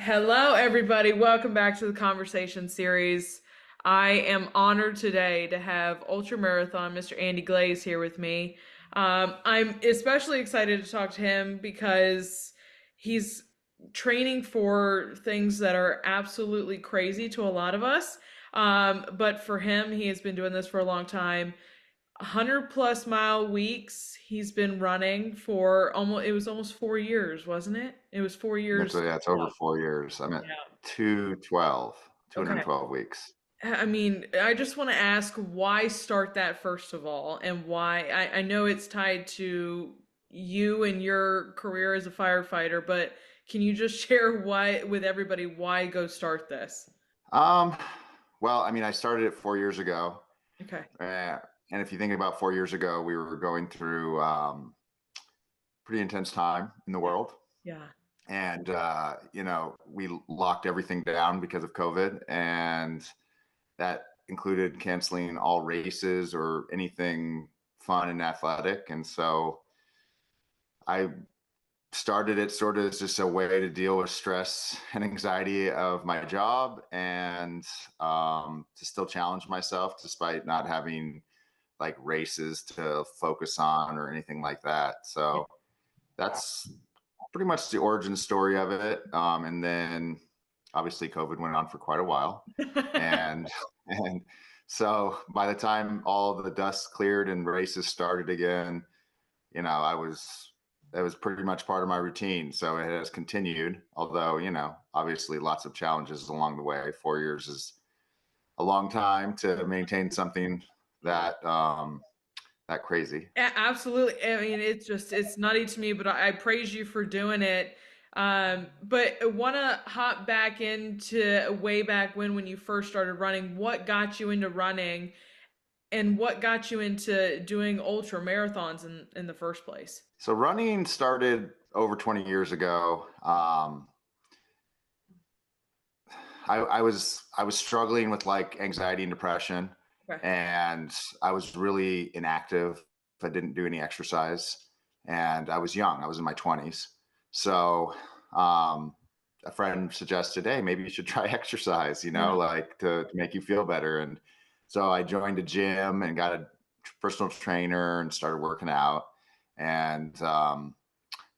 Hello, everybody. Welcome back to the conversation series. I am honored today to have Ultramarathon Mr. Andy Glaze here with me. I'm especially excited to talk to him because he's training for things that are absolutely crazy to a lot of us. But for him, he has been doing this for a long time. 100 plus mile weeks he's been running for almost 4 years, wasn't it? It was 4 years. It's over 4 years. I'm at Yeah. 212, Okay. 212 weeks. I mean, I just want to ask why start that first of all, and why I know it's tied to you and your career as a firefighter, but can you just share why with everybody why go start this? Um, well, I mean, I started it 4 years ago. Okay. Uh, and if you think about 4 years ago, we were going through pretty intense time in the Yeah. world. Yeah. And, we locked everything down because of COVID. And that included canceling all races or anything fun and athletic. And so I started it sort of as just a way to deal with stress and anxiety of my job and to still challenge myself despite not having like races to focus on or anything like that. Yeah. So that's pretty much the origin story of it. And then obviously COVID went on for quite a while. And, and so by the time all the dust cleared and races started again, I was that was pretty much part of my routine. So it has continued, although, obviously lots of challenges along the way. 4 years is a long time to maintain something that crazy. Absolutely. I mean, it's nutty to me, but I praise you for doing it. But I want to hop back into way back when you first started running. What got you into running, and what got you into doing ultra marathons in the first place? So running started over 20 years ago. I was struggling with like anxiety and depression, Okay. and I was really inactive. I didn't do any exercise, and I was young. I was in my 20s. So a friend suggested, "Hey, maybe you should try exercise. Yeah. Like to make you feel better." And so I joined a gym and got a personal trainer and started working out. And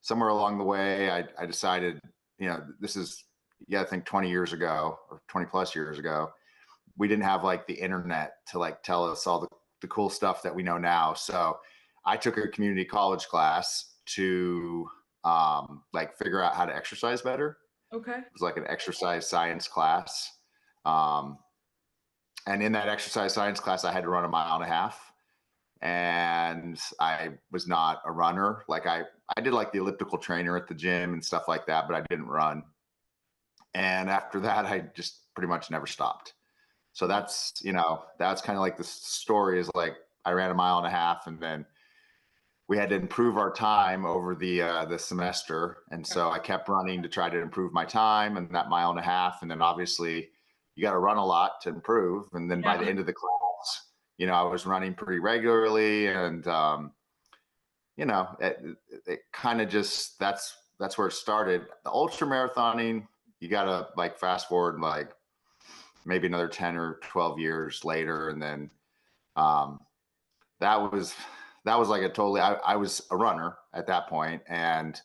somewhere along the way, I decided, this is, yeah, I think 20 years ago or 20 plus years ago, we didn't have like the internet to like tell us all the cool stuff that we know now. So I took a community college class to like figure out how to exercise better. Okay. It was like an exercise science class. Um, and in that exercise science class, I had to run a mile and a half. And I was not a runner. Like I did like the elliptical trainer at the gym and stuff like that, but I didn't run. And after that, I just pretty much never stopped. So that's kind of like the story is like I ran a mile and a half, and then we had to improve our time over the semester, and Okay. so I kept running to try to improve my time and that mile and a half, and then obviously you got to run a lot to improve, and then by the Yeah. end of the class, I was running pretty regularly, and it kind of just that's where it started. The ultra marathoning, you got to like fast forward like maybe another 10 or 12 years later, and then um, that was like a totally I was a runner at that point, and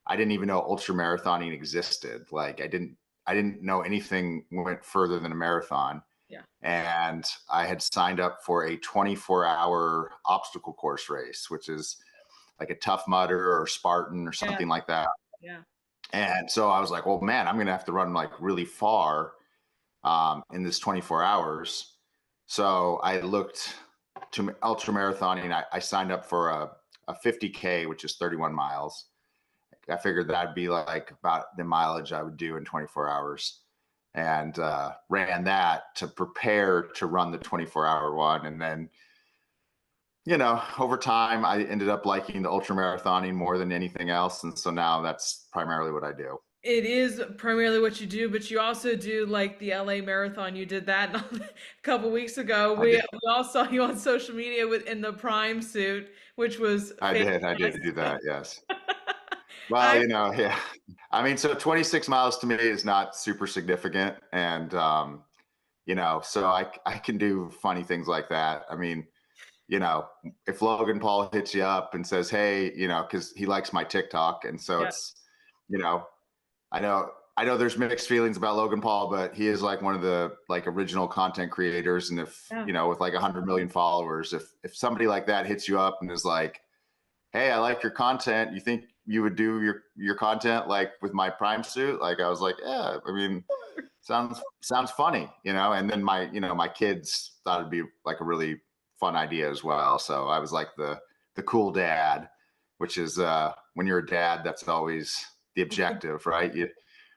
I didn't even know ultra marathoning existed. Like I didn't know anything went further than a marathon. Yeah. And I had signed up for a 24-hour obstacle course race, which is like a Tough Mudder or Spartan or Yeah. something like that. Yeah. And so I was like, well, man, I'm going to have to run like really far in this 24 hours. So I looked to ultra marathoning. I signed up for a 50K, which is 31 miles. I figured that'd be like about the mileage I would do in 24 hours, and ran that to prepare to run the 24-hour one. And then, over time, I ended up liking the ultra marathoning more than anything else. And so now that's primarily what I do. It is primarily what you do, but you also do like the LA Marathon. You did that a couple weeks ago. I We did. we all saw you on social media with in the Prime suit, which was I did. I did do fantastic. that. Yes. Well, I yeah. I mean, so 26 miles to me is not super significant. And, so I can do funny things like that. I mean, you know, if Logan Paul hits you up and says, hey, because he likes my TikTok. And so Yeah. it's, you know, I know there's mixed feelings about Logan Paul, but he is like one of the like original content creators. And if, Yeah. with like 100 million followers, if somebody like that hits you up and is like, hey, I like your content. You think you would do your content like with my prime suit? Like I was like, yeah, I mean, sounds funny, and then my kids thought it'd be like a really fun idea as well. So I was like the cool dad, which is when you're a dad, that's always the objective, right?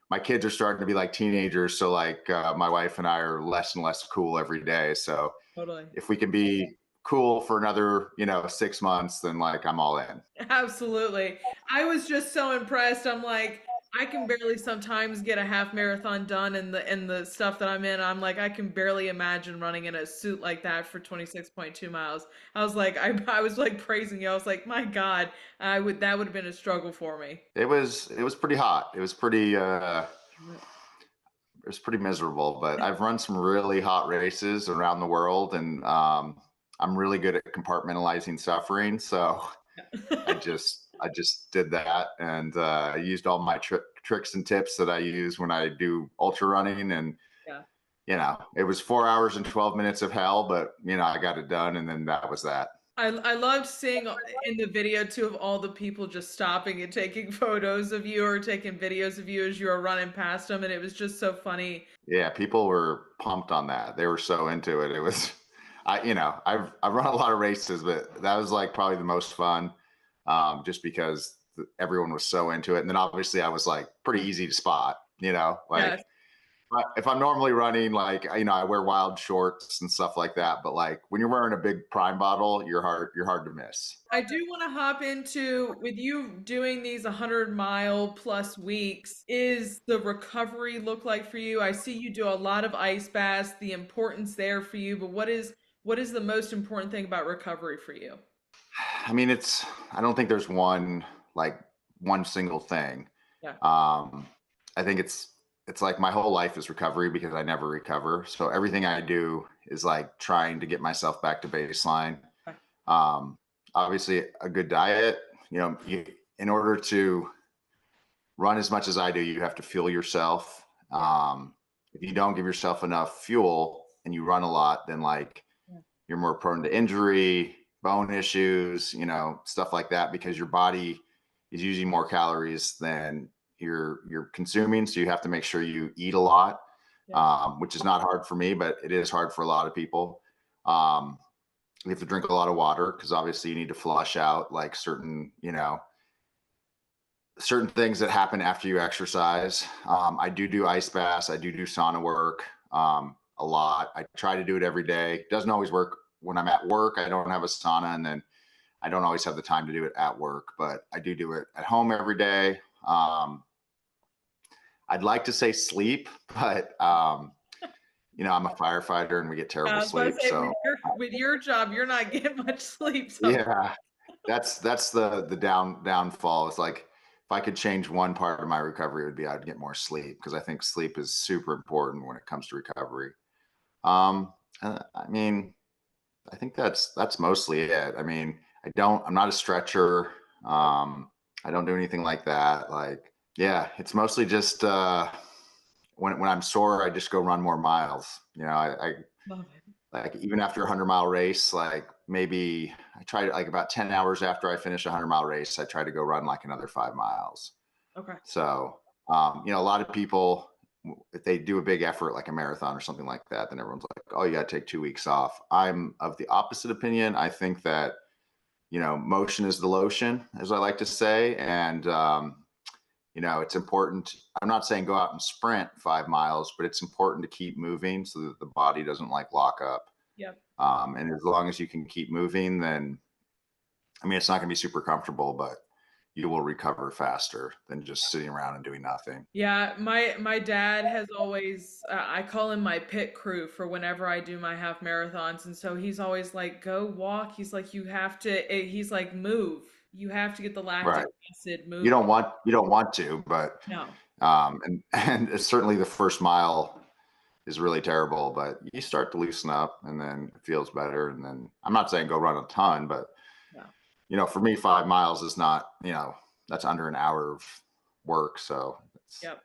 My kids are starting to be like teenagers, so like my wife and I are less and less cool every day. So Totally. if we can be cool for another 6 months, then like I'm all in. Absolutely. I was just so impressed. I'm like, I can barely sometimes get a half marathon done in the stuff that I'm in. I'm like, I can barely imagine running in a suit like that for 26.2 miles. I was like, I was like praising you. I was like, my God, that would have been a struggle for me. It was pretty hot. It was pretty miserable, but I've run some really hot races around the world, and I'm really good at compartmentalizing suffering. So I just did that, and I used all my tricks and tips that I use when I do ultra running, and Yeah. it was 4 hours and 12 minutes of hell, but I got it done, and then that was that. I loved seeing in the video too of all the people just stopping and taking photos of you or taking videos of you as you were running past them, and it was just so funny. Yeah, people were pumped on that. They were so into it. It was, I've run a lot of races, but that was like probably the most fun, just because everyone was so into it. And then obviously I was like pretty easy to spot. Yes. Like if I'm normally running, like I wear wild shorts and stuff like that. But like when you're wearing a big Prime bottle, you're hard to miss. I do want to hop into with you doing these 100-mile plus weeks. Is the recovery look like for you? I see you do a lot of ice baths, the importance there for you, but what is the most important thing about recovery for you? I mean, I don't think there's like one single thing. Yeah. Um, I think it's like my whole life is recovery because I never recover. So everything I do is like trying to get myself back to baseline. Okay. Um, Obviously, a good diet. In order to run as much as I do, you have to fuel yourself. Yeah. If you don't give yourself enough fuel and you run a lot, then like Yeah. you're more prone to injury, bone issues, stuff like that, because your body is using more calories than you're consuming. So you have to make sure you eat a lot, Yeah. which is not hard for me, but it is hard for a lot of people. Um, you have to drink a lot of water because obviously you need to flush out like certain things that happen after you exercise. I do ice baths. I do sauna work a lot. I try to do it every day. It doesn't always work when I'm at work. I don't have a sauna, and then I don't always have the time to do it at work, but I do it at home every day. I'd like to say sleep, but I'm a firefighter and we get terrible I was about to sleep. say So with your job, you're not getting much sleep. So yeah, that's the downfall. It's like if I could change one part of my recovery, it would be I'd get more sleep because I think sleep is super important when it comes to recovery. I mean, I think that's mostly it. I mean, I'm not a stretcher. I don't do anything like that. Like, yeah, it's mostly just when I'm sore, I just go run more miles. I love it. like even after a 100-mile race, like maybe I try to like about 10 hours after I finish a 100-mile race, I try to go run like another 5 miles. Okay. So, a lot of people, if they do a big effort like a marathon or something like that, then everyone's like, oh, you got to take 2 weeks off. I'm of the opposite opinion. I think that, motion is the lotion, as I like to say. And, it's important. I'm not saying go out and sprint 5 miles, but it's important to keep moving so that the body doesn't like lock up. Yep. And as long as you can keep moving, then, I mean, it's not going to be super comfortable, but you will recover faster than just sitting around and doing nothing. Yeah, my dad has always I call him my pit crew for whenever I do my half marathons, and so he's always like, "Go walk." He's like, "You have to." He's like, "Move." you have to get the lactic Right. acid You moving. don't want you don't want to, but No. and certainly the first mile is really terrible, but you start to loosen up and then it feels better. And then I'm not saying go run a ton, but Yeah. for me, 5 miles is not, that's under an hour of work. So Yep.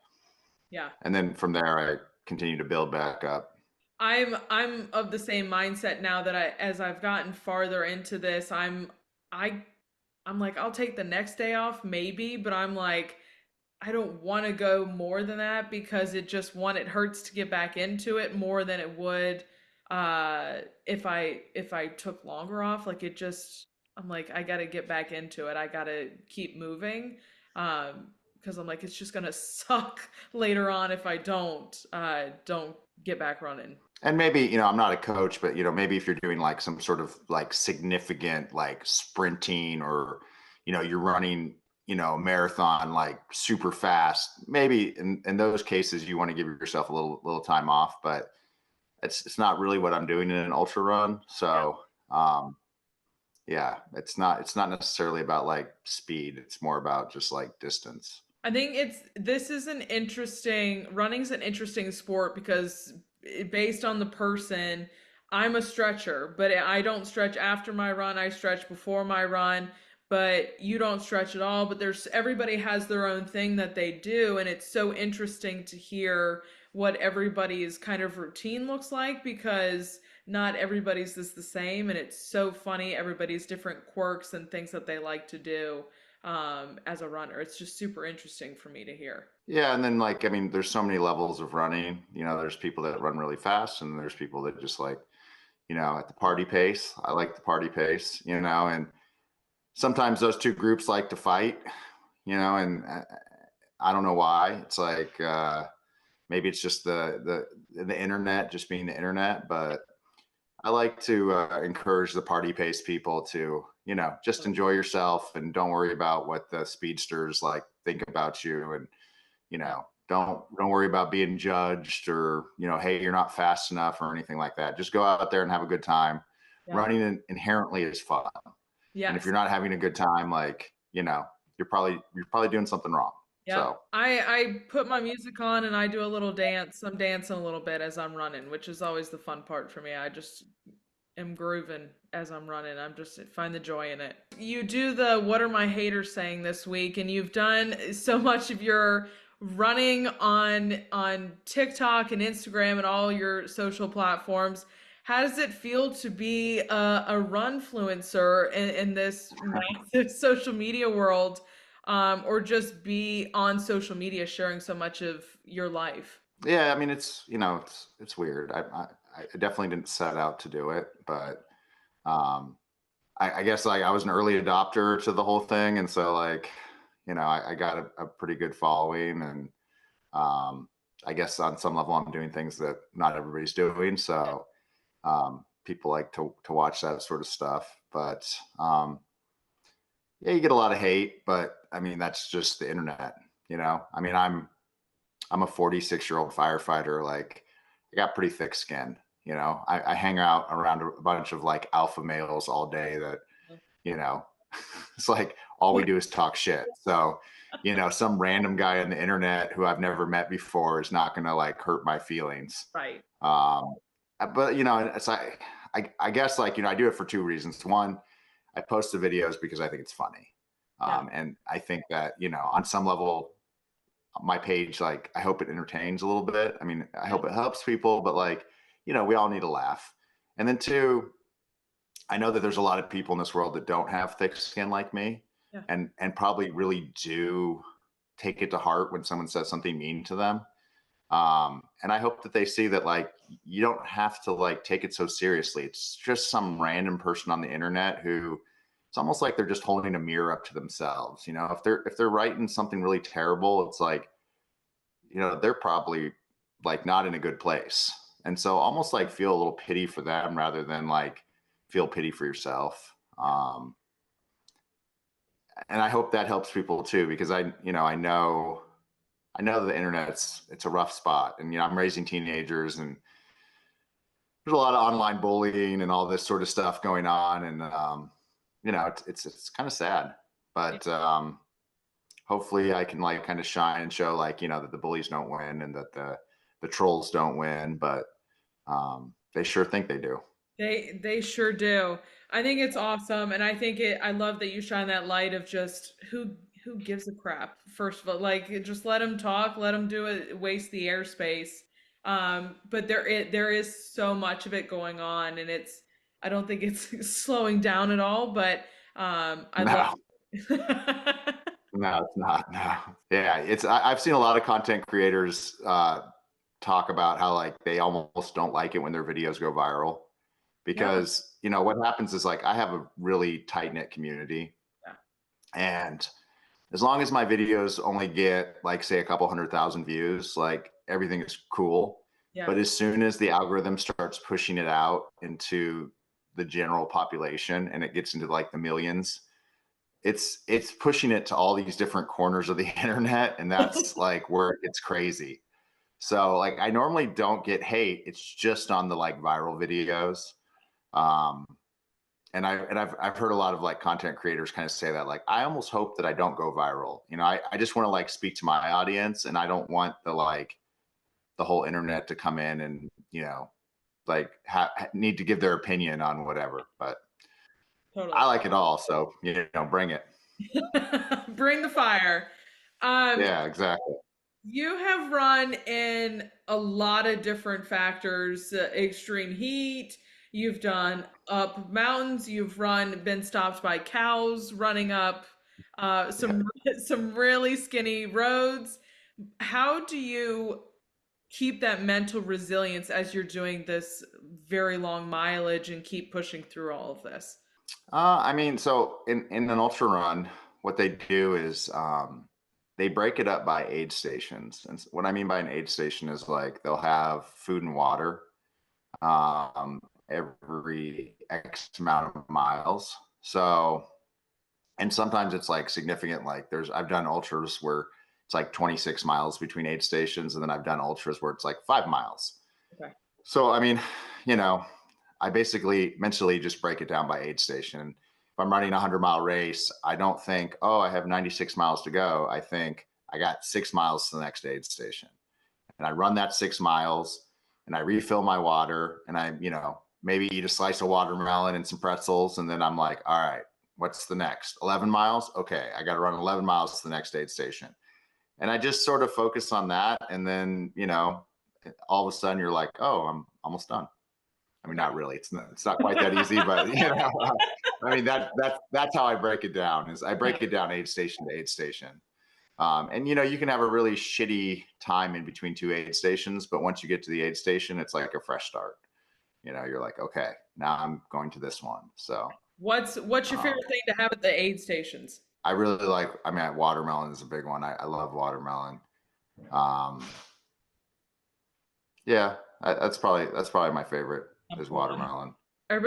Yeah. and then from there, I continue to build back up. I'm of the same mindset now that as I've gotten farther into this, I I'm like I'll take the next day off maybe, but I'm like I don't want to go more than that because it hurts to get back into it more than it would if I took longer off. Like it just I'm like I got to get back into it. I got to keep moving. Because I'm like it's just going to suck later on if I don't get back running. And maybe, I'm not a coach, but, maybe if you're doing like some sort of like significant like sprinting or, you're running, a marathon like super fast, maybe in those cases you want to give yourself a little time off, but it's not really what I'm doing in an ultra run. So, um, yeah, it's not necessarily about like speed. It's more about just like distance. I think this is an interesting running's an interesting sport because based on the person, I'm a stretcher, but I don't stretch after my run, I stretch before my run, but you don't stretch at all, but there's everybody has their own thing that they do and it's so interesting to hear what everybody's kind of routine looks like because not everybody's is the same and it's so funny everybody's different quirks and things that they like to do as a runner. It's just super interesting for me to hear. Yeah, and then like I mean, there's so many levels of running. There's people that run really fast, and there's people that just like at the party pace. I like the party pace, and sometimes those two groups like to fight, and I don't know why. It's like maybe it's just the internet, just being the internet, but I like to encourage the party pace people to, just enjoy yourself and don't worry about what the speedsters like think about you, and Yeah. don't worry about being judged or hey, you're not fast enough or anything like that. Just go out there and have a good time. Yeah. Running inherently is fun, and if Yes. you're not having a good time, like you're probably doing something wrong. Yep. So I put my music on and I do a little dance. I'm dancing a little bit as I'm running, which is always the fun part for me. I just am grooving as I'm running. I'm just find the joy in it. You do the what are my haters saying this week and you've done so much of your running on TikTok and Instagram and all your social platforms. How does it feel to be a run influencer in this massive social media world, or just be on social media sharing so much of your life? yeah, I mean it's weird. I definitely didn't set out to do it, but um, I guess like I was an early adopter to the whole thing, and so like I got a pretty good following, and I guess on some level I'm doing things that not everybody's doing. So people like to watch that sort of stuff, but yeah, you get a lot of hate, but I mean that's just the internet. I mean I'm a 46-year-old firefighter. Like I got pretty thick skin. I hang out around a bunch of like alpha males all day that you know it's like all we do is talk shit. So some random guy on the internet who I've never met before is not going to like hurt my feelings. Right. um but it's like I guess like I do it for two reasons. One, I post the videos because I think it's funny, Yeah. and I think that on some level my page, like I hope it entertains a little bit. I mean, I Yeah. hope it helps people, but like we all need a laugh. And then two, I know that there's a lot of people in this world that don't have thick skin like me, Yeah. and probably really do take it to heart when someone says something mean to them. And I hope that they see that like you don't have to like take it so seriously. It's just some random person on the internet who it's almost like they're just holding a mirror up to themselves. If they're writing something really terrible, it's like they're probably like not in a good place. And so almost like feel a little pity for them rather than like feel pity for yourself. And I hope that helps people too, because I know the it's a rough spot, and I'm raising teenagers, and there's a lot of online bullying and all this sort of stuff going on, and it's kind of sad. but hopefully I can like kind of shine and show like, that the bullies don't win and that the trolls don't win, but they sure think they do. They sure do. I think it's awesome, and I love that you shine that light of just who gives a crap. First of all, like just let them talk, let them do it, waste the airspace. But there is so much of it going on, and I don't think it's slowing down at all. But I love. No, no, it's not. No. Yeah, I've seen a lot of content creators talk about how like they almost don't like it when their videos go viral Yeah, because what happens is like I have a really tight knit community, yeah, and as long as my videos only get like say a couple 100,000 views, like everything is cool. yeah. But as soon as the algorithm starts pushing it out into the general population and it gets into like the millions, it's pushing it to all these different corners of the internet, and that's like where it gets crazy. So like I normally don't get hate. It's just on the like viral videos. Um, and I've heard a lot of like content creators kind of say that like I almost hope that I don't go viral. I just want to like speak to my audience, and I don't want the whole internet to come in and like need to give their opinion on whatever. But I Totally. like it all, so bring it. Bring the fire. Um, Yeah, exactly. You have run in a lot of different factors, extreme heat. You've done up mountains. Been stopped by cows running up Yeah. some really skinny roads. How do you keep that mental resilience as you're doing this very long mileage and keep pushing through all of this? I mean, so in an ultra run, what they do is they break it up by aid stations. And what I mean by an aid station is like they'll have food and water um, every X amount of miles. So, and sometimes it's like significant. Like I've done ultras where it's like 26 miles between aid stations, and then I've done ultras where it's like 5 miles. Okay. So, I mean, you know, I basically mentally just break it down by aid station. If I'm running a 100-mile race, I don't think, oh, I have 96 miles to go. I think I got 6 miles to the next aid station. And I run that 6 miles and I refill my water and maybe eat a slice of watermelon and some pretzels. And then I'm like, all right, what's the next? 11 miles? Okay, I got to run 11 miles to the next aid station. And I just sort of focus on that. And then, all of a sudden you're like, oh, I'm almost done. I mean, Okay. not really. It's not quite that easy, but I mean that's how I break it down. Is I Yeah, break it down aid station to aid station, and you can have a really shitty time in between two aid stations, but once you get to the aid station, it's like a fresh start. You're like, okay, now I'm going to this one. So what's your um, favorite thing to have at the aid stations? I really like. I mean, watermelon is a big one. I love watermelon. Um, yeah, that's probably my favorite is watermelon. I've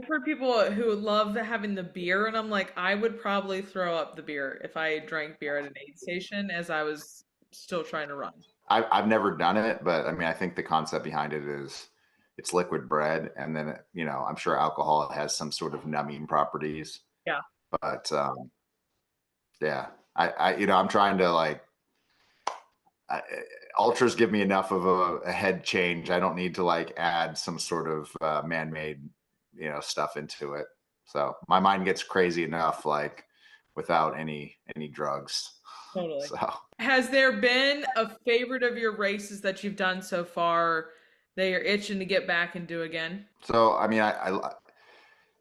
heard people who love having the beer, and I'm like, I would probably throw up the beer if I drank beer at an aid station as I was still trying to run. I've never done it, but I mean, I think the concept behind it is it's liquid bread, and then I'm sure alcohol has some sort of numbing properties. Yeah, But yeah, I'm trying to like I, ultras give me enough of a head change. I don't need to like add some sort of man-made stuff into it. So my mind gets crazy enough like without any drugs. totally. So. Has there been a favorite of your races that you've done so far that you're itching to get back and do again? So I mean,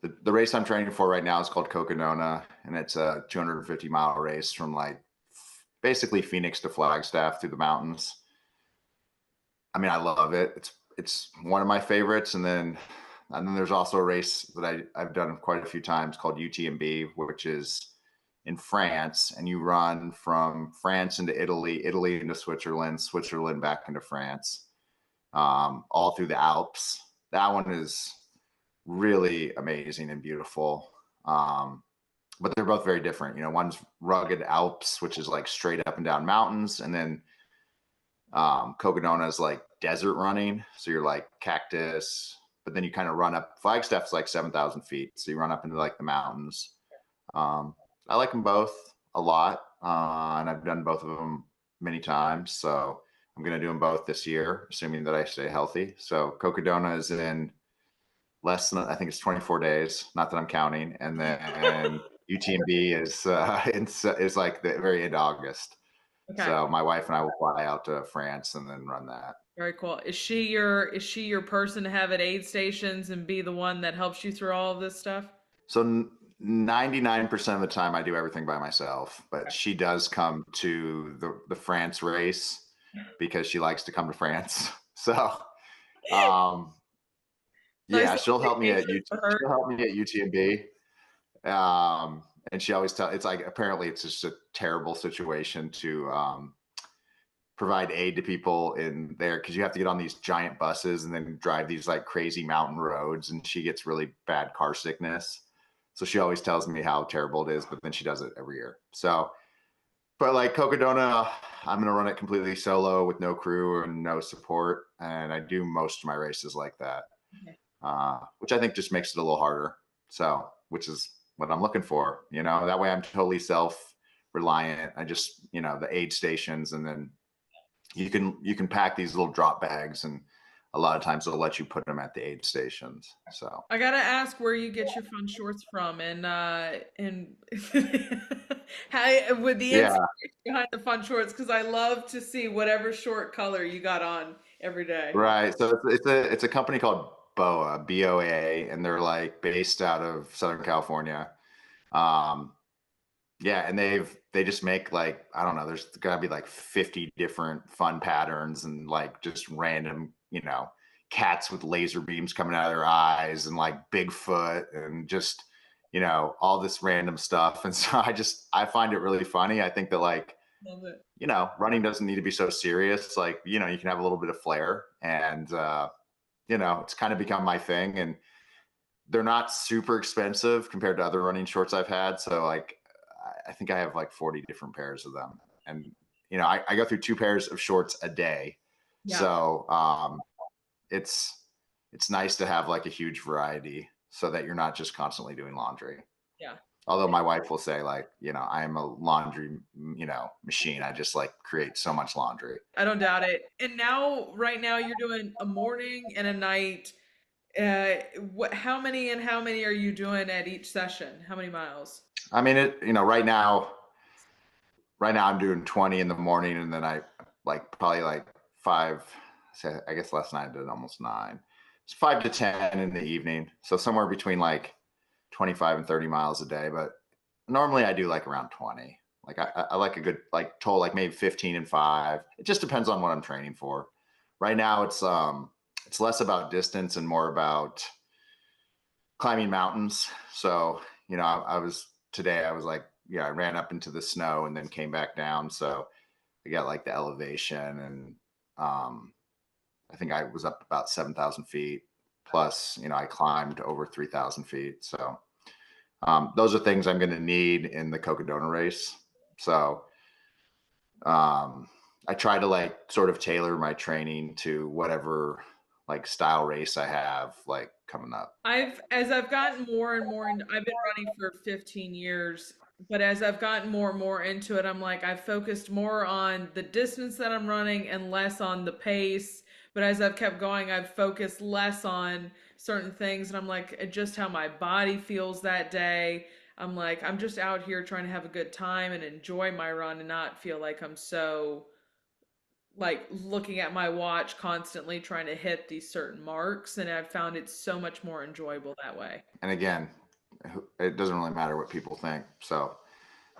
the race I'm training for right now is called Coconona, and it's a 250-mile race from like basically Phoenix to Flagstaff through the mountains. I mean, I love it. It's one of my favorites, and then there's also a race that I've done quite a few times called UTMB, which is in France, and you run from France into Italy, Italy into Switzerland, Switzerland back into France, all through the Alps. That one is really amazing and beautiful. But they're both very different. One's rugged Alps, which is like straight up and down mountains, and then Coconona is like desert running. So you're like cactus, but then you kind of run up. Flagstaff's like 7,000 feet, so you run up into like the mountains. Um, I like them both a lot, and I've done both of them many times. So I'm going to do them both this year, assuming that I stay healthy. So Cocodona is in less than, I think it's 24 days. Not that I'm counting, and then UTMB is like the very end of August. Okay. So my wife and I will fly out to France and then run that. Very cool. Is she your person to have at aid stations and be the one that helps you through all of this stuff? So 99% of the time I do everything by myself, but Okay. she does come to the France race because she likes to come to France. So um Nice yeah, little vacation for her. she'll help me at UTMB. And she always tell it's like apparently it's just a terrible situation to provide aid to people in there because you have to get on these giant buses and then drive these like crazy mountain roads, and she gets really bad car sickness. So she always tells me how terrible it is, but then she does it every year. So, but like Cocodona, I'm gonna run it completely solo with no crew and no support, and I do most of my races like that, Okay. which I think just makes it a little harder. So, which is what I'm looking for. That way I'm totally self reliant. I just the aid stations, and then you can pack these little drop bags, and a lot of times they'll let you put them at the aid stations. So I gotta ask where you get your fun shorts from, and how with the yeah, inspiration behind the fun shorts, because I love to see whatever short color you got on every day. right. So it's a company called BOA, and they're like based out of Southern California. Um, yeah, and they just make like I don't know. There's gotta be like 50 different fun patterns and like just random cats with laser beams coming out of their eyes and like Bigfoot and just all this random stuff. And so I find it really funny. I think that like Love it. running doesn't need to be so serious. Like you can have a little bit of flair, and it's kind of become my thing. And they're not super expensive compared to other running shorts I've had. So like I think I have like 40 different pairs of them. And I go through two pairs of shorts a day. Yeah, So it's nice to have like a huge variety so that you're not just constantly doing laundry. yeah. Although my wife will say like, I'm a laundry, machine. I just like create so much laundry. I don't doubt it. And now, right now, you're doing a morning and a night. How many and how many are you doing at each session? How many miles? I mean, right now I'm doing 20 in the morning, and then I like probably like five. I guess last night I did almost nine. It's 5 to 10 in the evening, so somewhere between like 25 and 30 miles a day. But normally I do like around 20. Like I like a good like total like maybe 15 and 5. It just depends on what I'm training for. Right now it's less about distance and more about climbing mountains. So I was today I was like I ran up into the snow and then came back down. So I got like the elevation, and I think I was up about 7,000 feet. Plus, I climbed over 3,000 feet. So those are things I'm going to need in the Cocodona race. So I try to like sort of tailor my training to whatever like style race I have like coming up. As I've gotten more and more into, I've been running for 15 years, but as I've gotten more and more into it, I'm like, I've focused more on the distance that I'm running and less on the pace. But as I've kept going, I've focused less on certain things. And I'm like, just how my body feels that day. I'm like, I'm just out here trying to have a good time and enjoy my run and not feel like I'm so like looking at my watch constantly trying to hit these certain marks, and I've found it so much more enjoyable that way. And again, it doesn't really matter what people think. So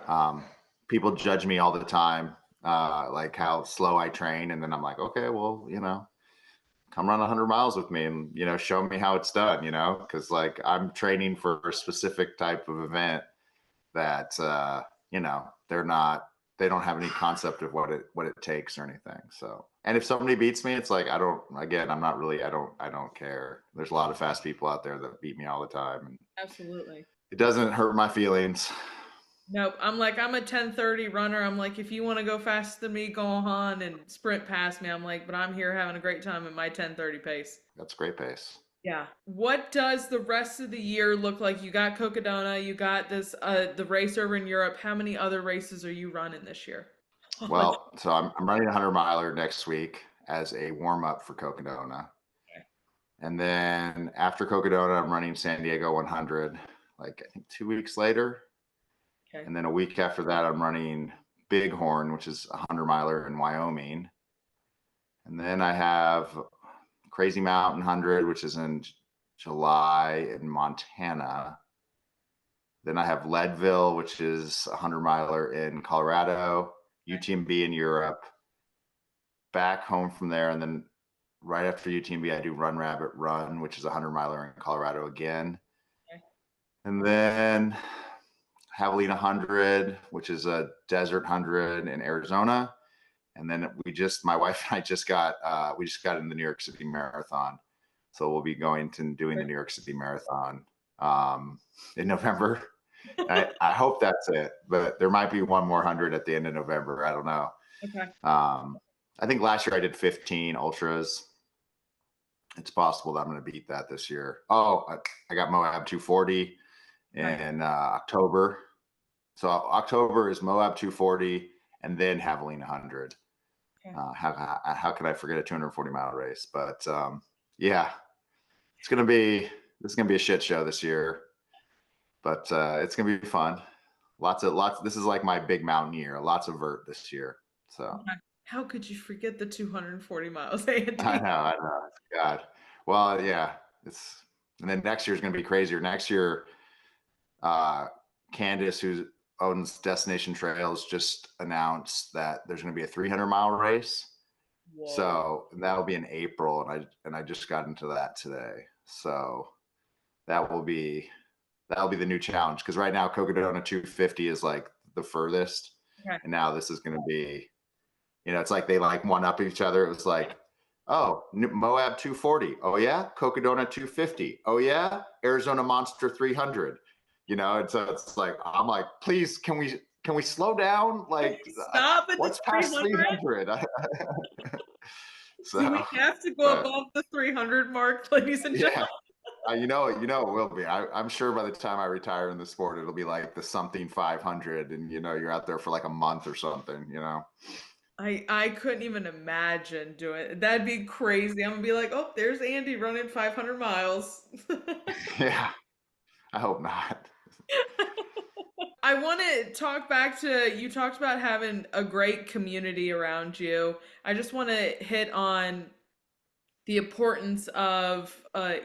um, people judge me all the time, like how slow I train, and then I'm like, okay, well, come run 100 miles with me, and show me how it's done. Because like I'm training for a specific type of event that they don't have any concept of what it takes or anything. So, and if somebody beats me, it's like I'm not really I don't care. There's a lot of fast people out there that beat me all the time, and Absolutely. it doesn't hurt my feelings. Nope. I'm like, I'm a 10:30 runner. I'm like, if you want to go faster than me, go on and sprint past me. I'm like, but I'm here having a great time at my 10:30 pace. That's a great pace. Yeah. What does the rest of the year look like? You got Cocodona, you got this the race over in Europe. How many other races are you running this year? Well, so I'm running a 100 miler next week as a warm up for Cocodona. And then after Cocodona, I'm running San Diego 100, like I think 2 weeks later. Okay. And then a week after that, I'm running Bighorn, which is a 100 miler in Wyoming. And then I have Crazy Mountain 100, which is in July in Montana. Then I have Leadville, which is a 100 miler in Colorado, Okay. UTMB in Europe, back home from there. And then right after UTMB, I do Run Rabbit Run, which is a 100 miler in Colorado again. Okay. And then Javelina 100, which is a desert 100 in Arizona. And then my wife and I we just got in the New York City Marathon. So we'll be going to doing the New York City Marathon in November. I hope that's it, but there might be one more 100 at the end of November. I don't know. Okay. I think last year I did 15 ultras. It's possible that I'm going to beat that this year. Oh, I got Moab 240 Okay. in October. So October is Moab 240 and then Javelina 100. Okay. How could I forget a 240-mile race? But yeah, this is gonna be a shit show this year, but it's gonna be fun. Lots. This is like my big mountain year. Lots of vert this year. So Okay. How could you forget the 240 miles, I Andy? know, I know. God. Well, yeah. It's and then next year's gonna be crazier. Next year, uh, Candace, who owns Destination Trails, just announced that there's gonna be a 300-mile race. Whoa. So that'll be in April, and I just got into that today. So that will be the new challenge because right now Cocodona 250 is like the furthest, Okay. and now this is going to be, it's like they like one up each other. It was like, oh, Moab 240, oh yeah, Cocodona 250, oh yeah, Arizona Monster 300, and so it's like I'm like, please, can we slow down? Like, Stop at the what's past 300. 300? Do So, we have to go but above the 300 mark, ladies and gentlemen? yeah, it will be. I'm sure by the time I retire in the sport, it'll be like the something 500, and you're out there for like a month or something. I couldn't even imagine doing it. That'd be crazy. I'm gonna be like, oh, there's Andy running 500 miles. Yeah, I hope not. I want to talk back to you talked about having a great community around you. I just want to hit on the importance of a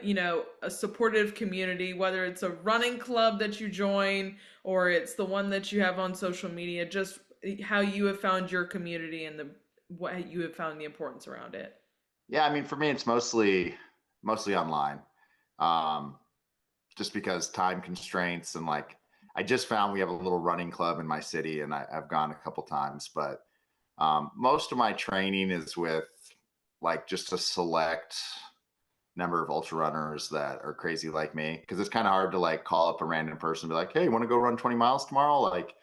supportive community, whether it's a running club that you join or it's the one that you have on social media, just how you have found your community and the what you have found the importance around it. Yeah, I mean, for me, it's mostly online, um, just because time constraints and like I just found we have a little running club in my city, and I've gone a couple times, but most of my training is with like just a select number of ultra runners that are crazy like me because it's kind of hard to like call up a random person and be like, hey, you want to go run 20 miles tomorrow? Like,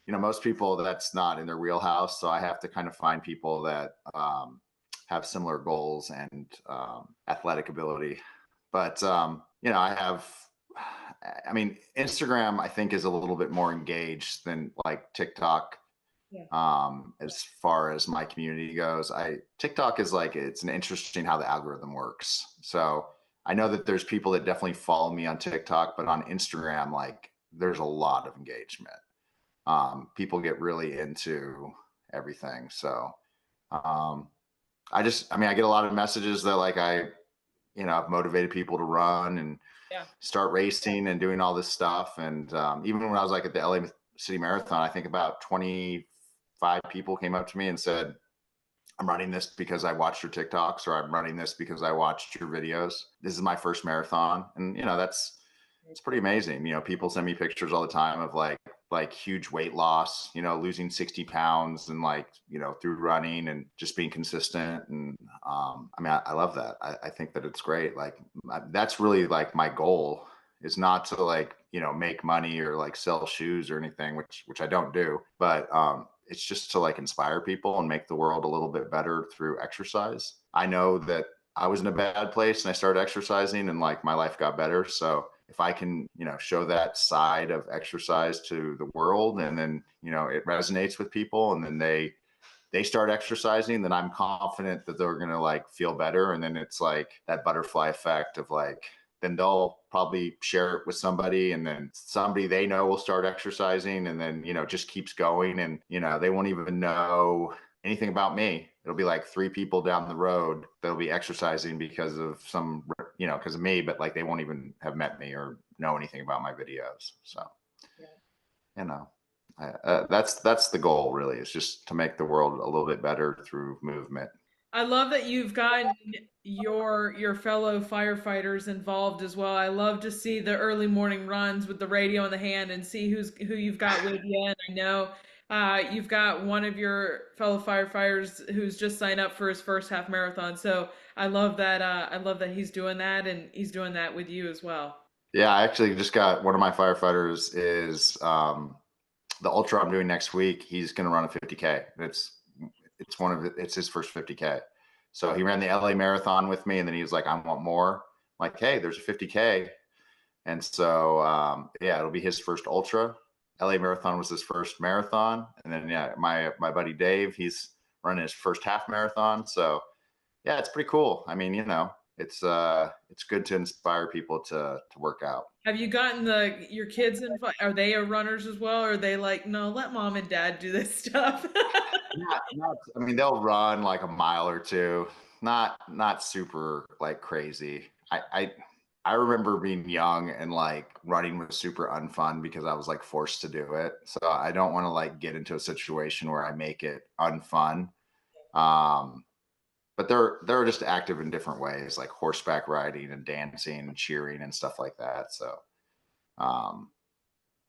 most people that's not in their wheelhouse. So I have to kind of find people that have similar goals and athletic ability. But, I mean, Instagram, I think, is a little bit more engaged than like TikTok. Yeah. As far as my community goes, TikTok is like, it's an interesting how the algorithm works. So I know that there's people that definitely follow me on TikTok, but on Instagram, like there's a lot of engagement. People get really into everything. So um, I get a lot of messages that like I've motivated people to run and Yeah. start racing and doing all this stuff. And even when I was like at the LA City Marathon, I think about 25 people came up to me and said, I'm running this because I watched your TikToks, or I'm running this because I watched your videos. This is my first marathon. And it's pretty amazing. People send me pictures all the time of like huge weight loss, losing 60 pounds and like, through running and just being consistent. And I mean, I love that. I think that it's great. Like that's really like my goal is not to like, make money or like sell shoes or anything, which I don't do, but it's just to like inspire people and make the world a little bit better through exercise. I know that I was in a bad place and I started exercising and like my life got better. So if I can, show that side of exercise to the world and then, it resonates with people and then they start exercising, then I'm confident that they're gonna like feel better. And then it's like that butterfly effect of like, then they'll probably share it with somebody and then somebody they know will start exercising and then, just keeps going and, they won't even know anything about me. It'll be like three people down the road that'll be exercising because of because of me, but like they won't even have met me or know anything about my videos. So, you know, that's the goal really is just to make the world a little bit better through movement. I love that you've gotten your fellow firefighters involved as well. I love to see the early morning runs with the radio in the hand and see who you've got with you. And I know you've got one of your fellow firefighters who's just signed up for his first half marathon. So I love that. I love that he's doing that and he's doing that with you as well. Yeah, I actually just got one of my firefighters is the ultra I'm doing next week. He's going to run a 50K. It's his first 50K. So he ran the LA marathon with me, and then he was like, "I want more." I'm like, hey, there's a 50K, and so yeah, it'll be his first ultra. LA marathon was his first marathon, and then yeah, my buddy Dave, he's running his first half marathon. So yeah, it's pretty cool. I mean, it's good to inspire people to work out. Have you gotten your kids involved? Are they runners as well? Or are they like, no, let mom and dad do this stuff? Not, I mean, they'll run like a mile or two, not super like crazy. I remember being young and like running was super unfun because I was like forced to do it. So I don't want to like get into a situation where I make it unfun. Um, but they're just active in different ways, like horseback riding and dancing and cheering and stuff like that. So um,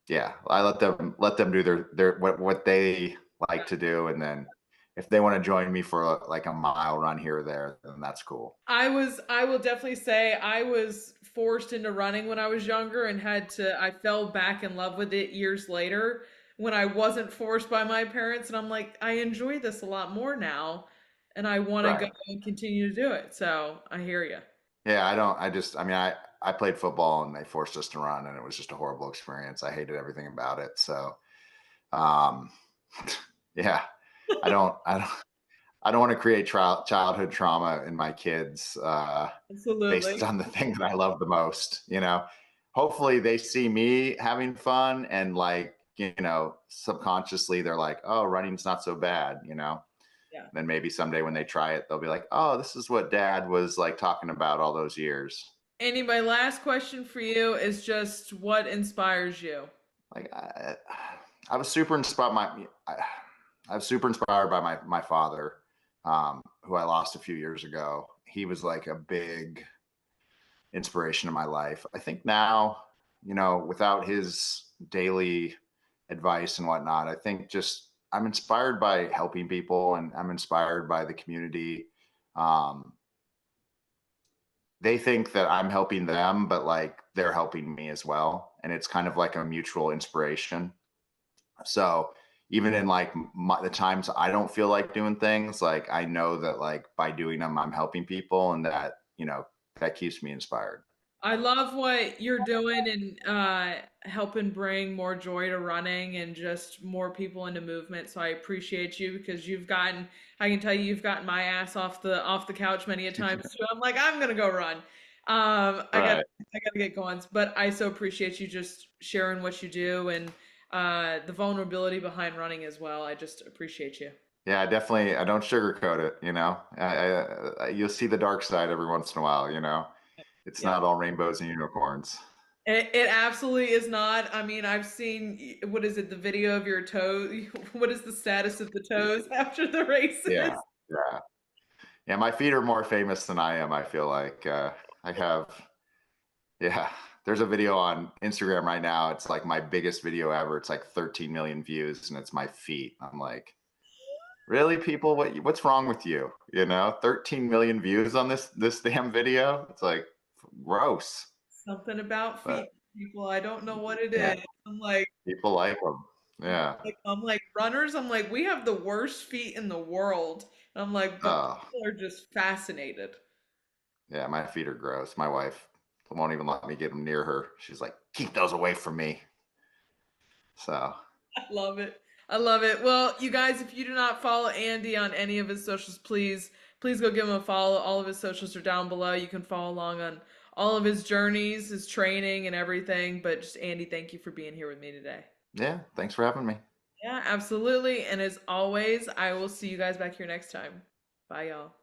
yeah, I let them do their what they like to do, and then if they want to join me for like a mile run here or there, then that's cool. I will definitely say I was forced into running when I was younger and I fell back in love with it years later when I wasn't forced by my parents. And I'm like, I enjoy this a lot more now and I want to go Right. and continue to do it. So I hear you. Yeah, I don't. I mean, I played football and they forced us to run, and it was just a horrible experience. I hated everything about it. So, um, yeah, I don't. I don't want to create childhood trauma in my kids based Absolutely. on the thing that I love the most. Hopefully they see me having fun and like subconsciously they're like, oh, running's not so bad. Yeah. Then maybe someday when they try it, they'll be like, oh, this is what Dad was like talking about all those years. Andy, my last question for you is just what inspires you? Like I was super inspired. I was super inspired by my father, who I lost a few years ago. He was like a big inspiration in my life. I think now, without his daily advice and whatnot, I think just I'm inspired by helping people and I'm inspired by the community. Um, they think that I'm helping them, but like they're helping me as well. And it's kind of like a mutual inspiration. So even in like the times I don't feel like doing things, like I know that like by doing them, I'm helping people and that keeps me inspired. I love what you're doing and helping bring more joy to running and just more people into movement. So I appreciate you because I can tell you, you've gotten my ass off the couch many a times too. I'm like, I'm gonna go run. Right. I gotta get going, but I so appreciate you just sharing what you do and the vulnerability behind running as well. I just appreciate you. Yeah, I don't sugarcoat it. You'll see the dark side every once in a while. It's Yeah. not all rainbows and unicorns. It absolutely is not. I mean, I've seen what is it, the video of your toe? What is the status of the toes after the Yeah, races? yeah, yeah. My feet are more famous than I am. I feel like I have. Yeah, there's a video on Instagram right now. It's like my biggest video ever. It's like 13 million views, and it's my feet. I'm like, really, people? What's wrong with you? 13 million views on this damn video. It's like gross, Something about but feet, people. I don't know what it yeah, is. I'm like, people like them. Yeah. I'm like runners. I'm like, we have the worst feet in the world. And I'm like, but Oh, people are just fascinated. Yeah, my feet are gross. My wife won't even let me get them near her. She's like, keep those away from me. So, I love it. I love it. Well, you guys, if you do not follow Andy on any of his socials, please go give him a follow. All of his socials are down below. You can follow along on all of his journeys, his training, and everything. But just Andy, thank you for being here with me today. yeah, thanks for having me. Yeah, absolutely. And as always, I will see you guys back here next time. Bye, y'all.